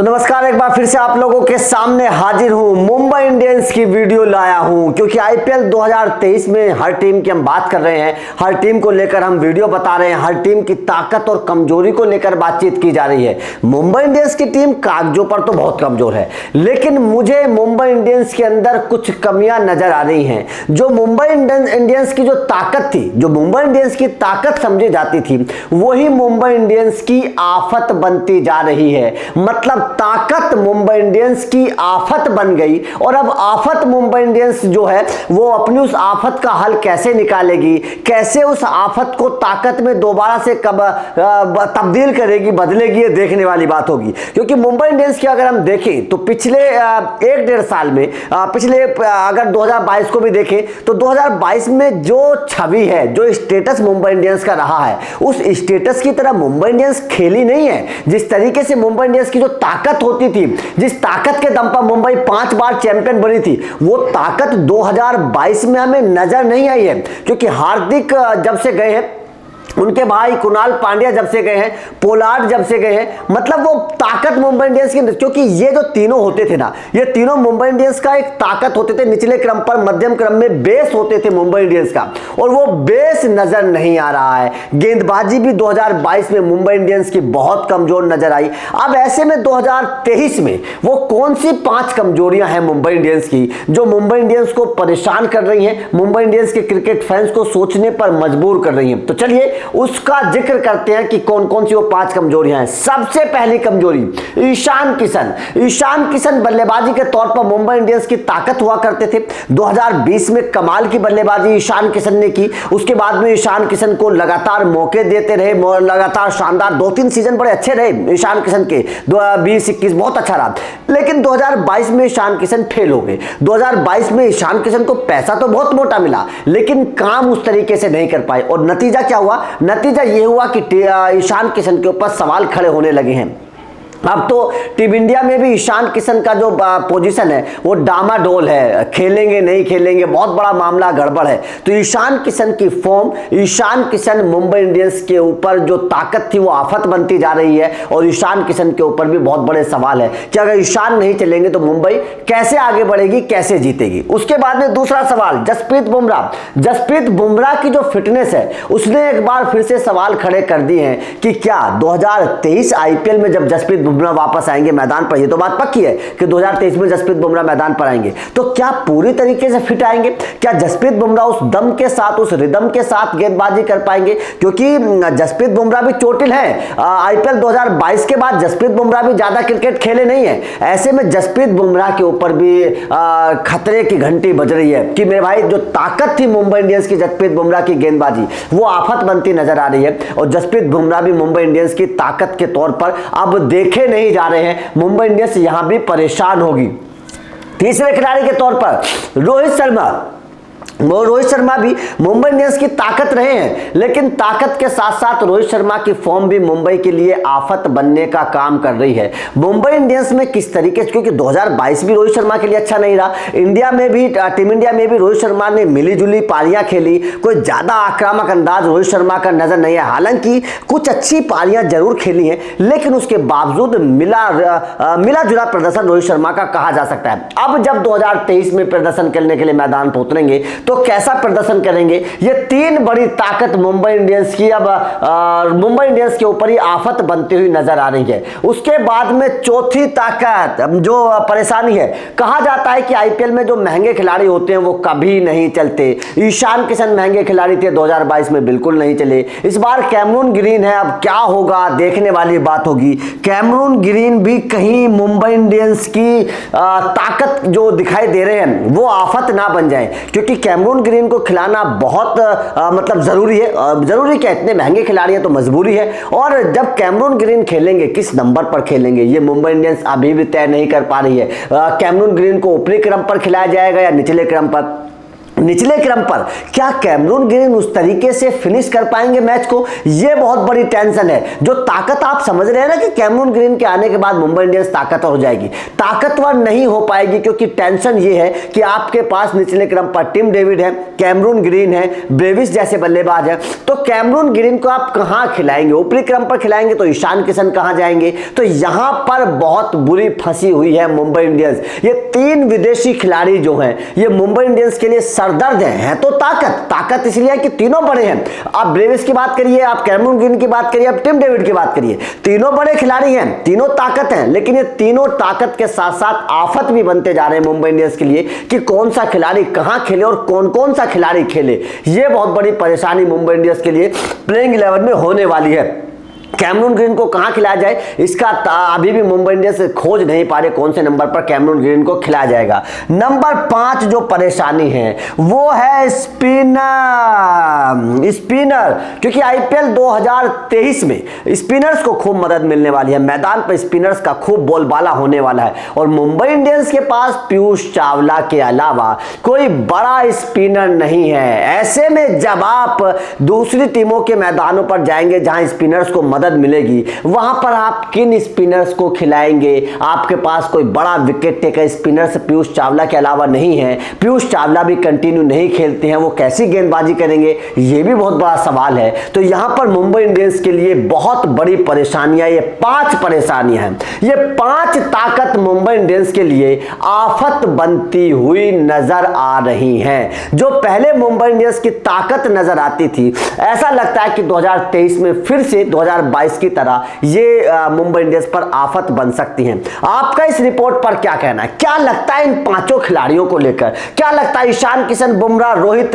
तो नमस्कार, एक बार फिर से आप लोगों के सामने हाजिर हूं। मुंबई इंडियंस की वीडियो लाया हूं क्योंकि आईपीएल 2023 में हर टीम की हम बात कर रहे हैं, हर टीम को लेकर हम वीडियो बता रहे हैं, हर टीम की ताकत और कमजोरी को लेकर बातचीत की जा रही है। मुंबई इंडियंस की टीम कागजों पर तो बहुत कमजोर है, लेकिन मुझे मुंबई इंडियंस के अंदर कुछ कमियां नजर आ रही हैं। जो मुंबई इंडियंस की जो ताकत थी, जो मुंबई इंडियंस की ताकत समझी जाती थी, वही मुंबई इंडियंस की आफत बनती जा रही है। मतलब ताकत मुंबई इंडियंस की आफत बन गई और अब आफत मुंबई इंडियंस जो है वो अपनी उस आफत का हल कैसे निकालेगी, कैसे उस आफत को ताकत में दोबारा से कब तब्दील करेगी, बदलेगी, ये देखने वाली बात होगी। क्योंकि मुंबई इंडियंस की अगर हम देखें तो पिछले 1-1.5 साल में, पिछले अगर 2022 को भी देखें तो 2022 में जो छवि है, जो स्टेटस मुंबई इंडियंस का रहा है, उस स्टेटस की तरह मुंबई इंडियंस खेली नहीं है। जिस तरीके से मुंबई इंडियंस की जो ताकत होती थी, जिस ताकत के दम पर मुंबई 5 बार चैंपियन बनी थी, वो ताकत 2022 में हमें नजर नहीं आई है। क्योंकि हार्दिक जब से गए हैं, उनके भाई कुणाल पांड्या जब से गए हैं, पोलार्ड जब से गए हैं, मतलब वो ताकत मुंबई इंडियंस की, क्योंकि ये जो तीनों होते थे ना, ये तीनों मुंबई इंडियंस का एक ताकत होते थे। निचले क्रम पर, मध्यम क्रम में बेस होते थे मुंबई इंडियंस का, और वो बेस नजर नहीं आ रहा है। गेंदबाजी भी 2022 में मुंबई इंडियंस की बहुत कमजोर नजर आई। अब ऐसे में 2023 में वो कौन सी 5 कमजोरियां हैं मुंबई इंडियंस की जो मुंबई इंडियंस को परेशान कर रही हैं, मुंबई इंडियंस के क्रिकेट फैंस को सोचने पर मजबूर कर रही हैं। तो चलिए उसका जिक्र करते हैं कि कौन कौन सी वो 5 कमजोरियां हैं। सबसे पहली कमजोरी, ईशान किशन। ईशान किशन बल्लेबाजी के तौर पर मुंबई इंडियंस की ताकत हुआ करते थे। 2020 में कमाल की बल्लेबाजी ईशान किशन ने की। उसके बाद में ईशान किशन को लगातार मौके देते रहे, लगातार शानदार 2-3 सीजन बड़े अच्छे रहे ईशान किशन के। 2020-21 बहुत अच्छा रहा, लेकिन 2022 में ईशान किशन फेल हो गए। 2022 में ईशान किशन को पैसा तो बहुत मोटा मिला, लेकिन काम उस तरीके से नहीं कर पाए, और नतीजा क्या हुआ? नतीजा यह हुआ कि ईशान किशन के ऊपर सवाल खड़े होने लगे हैं। अब तो टीम इंडिया में भी ईशान किशन का जो पोजीशन है वो डामाडोल है, खेलेंगे नहीं खेलेंगे, बहुत बड़ा मामला गड़बड़ है। तो ईशान किशन की फॉर्म, ईशान किशन मुंबई इंडियंस के ऊपर जो ताकत थी वो आफत बनती जा रही है, और ईशान किशन के ऊपर भी बहुत बड़े सवाल है कि अगर ईशान नहीं चलेंगे तो मुंबई कैसे आगे बढ़ेगी, कैसे जीतेगी। उसके बाद में दूसरा सवाल, जसप्रीत बुमराह। जसप्रीत बुमराह की जो फिटनेस है उसने एक बार फिर से सवाल खड़े कर दिए हैं कि क्या 2023 आईपीएल में जब जसप्रीत बुमराह वापस आएंगे मैदान पर, ये तो बात पक्की है कि 2023 में जसप्रीत बुमराह मैदान पर आएंगे, तो क्या पूरी तरीके से फिट आएंगे? क्या जसप्रीत बुमराह उस दम के साथ, उस रिदम के साथ गेंदबाजी कर पाएंगे? क्योंकि जसप्रीत बुमराह भी चोटिल है। आईपीएल 2022 के बाद जसप्रीत बुमराह भी ज्यादा क्रिकेट खेले नहीं है। ऐसे में जसप्रीत बुमराह के ऊपर भी खतरे की घंटी बज रही है कि मेरे भाई, जो ताकत थी मुंबई इंडियंस की, जसप्रीत बुमराह की गेंदबाजी वो आफत बनती नजर आ रही है। और जसप्रीत बुमराह भी मुंबई इंडियंस की ताकत के तौर पर अब देखे नहीं जा रहे हैं। मुंबई इंडियंस यहां भी परेशान होगी। तीसरे खिलाड़ी के तौर पर रोहित शर्मा। रोहित शर्मा भी मुंबई इंडियंस की ताकत रहे हैं, लेकिन ताकत के साथ साथ रोहित शर्मा की फॉर्म भी मुंबई के लिए आफत बनने का काम कर रही है। मुंबई इंडियंस में किस तरीके से, क्योंकि 2022 भी रोहित शर्मा के लिए अच्छा नहीं रहा। इंडिया में भी, टीम इंडिया में भी रोहित शर्मा ने मिली जुली पारियां खेली, कोई ज्यादा आक्रामक अंदाज रोहित शर्मा का नजर नहीं है। हालांकि कुछ अच्छी पारियां जरूर खेली हैं, लेकिन उसके बावजूद मिला जुला प्रदर्शन रोहित शर्मा का कहा जा सकता है। अब जब 2023 में प्रदर्शन करने के लिए मैदान पर उतरेंगे तो कैसा प्रदर्शन करेंगे? ये 3 बड़ी ताकत मुंबई इंडियंस की अब मुंबई इंडियंस के ऊपर ही आफत बनती हुई नजर आ रही है। उसके बाद में चौथी ताकत जो परेशानी है, कहा जाता है कि आईपीएल में जो महंगे खिलाड़ी होते हैं वो कभी नहीं चलते। ईशान किशन महंगे खिलाड़ी थे, 2022 में बिल्कुल नहीं चले। इस बार कैमरून ग्रीन है, अब क्या होगा देखने वाली बात होगी। कैमरून ग्रीन भी कहीं मुंबई इंडियंस की ताकत जो दिखाई दे रहे हैं वो आफत ना बन जाए, क्योंकि कैमरून ग्रीन को खिलाना बहुत मतलब जरूरी है। जरूरी क्या, इतने महंगे खिलाड़ी हैं तो मजबूरी है। और जब कैमरून ग्रीन खेलेंगे, किस नंबर पर खेलेंगे ये मुंबई इंडियंस अभी भी तय नहीं कर पा रही है। कैमरून ग्रीन को ऊपरी क्रम पर खिलाया जाएगा या निचले क्रम पर, निचले क्रम पर क्या कैमरून ग्रीन उस तरीके से फिनिश कर पाएंगे मैच को, यह बहुत बड़ी टेंशन है। जो ताकत आप समझ रहे हैं ना कि कैमरून ग्रीन के आने के बाद मुंबई इंडियंस ताकतवर हो जाएगी, ताकतवर नहीं हो पाएगी, क्योंकि टेंशन यह है कि आपके पास निचले क्रम पर टिम डेविड है, कैमरून ग्रीन है, ब्रेविस जैसे बल्लेबाज है। तो कैमरून ग्रीन को आप कहां खिलाएंगे? ऊपरी क्रम पर खिलाएंगे तो ईशान किशन कहां जाएंगे? तो यहां पर बहुत बुरी फंसी हुई है मुंबई इंडियंस। ये 3 विदेशी खिलाड़ी जो हैं ये मुंबई इंडियंस के लिए सरदर्द है तो ताकत इसलिए कि तीनों बड़े हैं। आप ब्रेविस की बात करिए, आप कैमरून ग्रीन की बात करिए, आप टिम डेविड की बात करिए, तीनों बड़े खिलाड़ी हैं, तीनों ताकत हैं। लेकिन ये तीनों ताकत के साथ साथ आफत भी बनते जा रहे हैं मुंबई इंडियंस के लिए कि कौन सा खिलाड़ी कहां खेले और कौन कौन सा खिलाड़ी खेले। यह बहुत बड़ी परेशानी मुंबई इंडियंस के लिए प्लेइंग 11 में होने वाली है। कैमरून ग्रीन को कहां खिलाया जाए, इसका अभी भी मुंबई इंडियंस खोज नहीं पा रहे कौन से नंबर पर कैमरून ग्रीन को खिलाया जाएगा। नंबर 5 जो परेशानी है वो है स्पिनर, क्योंकि आईपीएल 2023 में स्पिनर्स को खूब मदद मिलने वाली है, मैदान पर स्पिनर्स का खूब बोलबाला होने वाला है। और मुंबई इंडियंस के पास पीयूष चावला के अलावा कोई बड़ा स्पिनर नहीं है। ऐसे में जब आप दूसरी टीमों के मैदानों पर जाएंगे जहां स्पिनर्स को मदद मिलेगी, वहां पर आप किन स्पिनर्स को खिलाएंगे? आपके पास कोई बड़ा wicket taker spinners Piyush Chawla के अलावा नहीं है। पीयूष चावला भी कंटिन्यू नहीं खेलते हैं, वो कैसी गेंदबाजी करेंगे? ये भी बहुत बड़ा सवाल है। तो यहां पर मुंबई इंडियंस के लिए बहुत बड़ी परेशानियां, ये 5 परेशानियां हैं, ये 5 ताकत मुंबई इंडियंस के लिए आफत बनती हुई नजर आ रही हैं। जो पहले मुंबई इंडियंस की ताकत नजर आती थी, ऐसा लगता है कि 2023 में फिर से 2022 की तरह ये मुंबई इंडियंस पर आफत बन सकती हैं। आपका इस रिपोर्ट पर क्या कहना है? क्या लगता है इन 5 खिलाड़ियों को लेकर? क्या लगता है ईशान किशन, बुमराह, रोहित,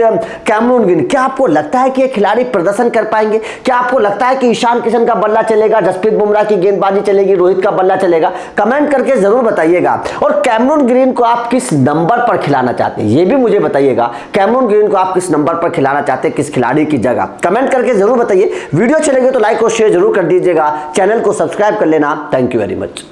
कैमरून ग्रीन, क्या आपको लगता है कि ये खिलाड़ी प्रदर्शन कर पाएंगे? क्या आपको लगता है कि ईशान किशन का बल्ला चलेगा, जसप्रीत बुमराह की गेंदबाजी चलेगी, रोहित का बल्ला चलेगा? कमेंट करके जरूर बताइएगा। और कैमरून ग्रीन को आप किस नंबर पर खिलाना चाहते हैं ये भी मुझे बताइएगा। कैमरून ग्रीन को आप किस नंबर पर खिलाना चाहते हैं, किस खिलाड़ी की जगह? कमेंट करके जरूर बताइए। वीडियो अच्छी लगे तो लाइक और शेयर जरूर कर दीजिएगा। चैनल को सब्सक्राइब कर लेना। Thank you very much.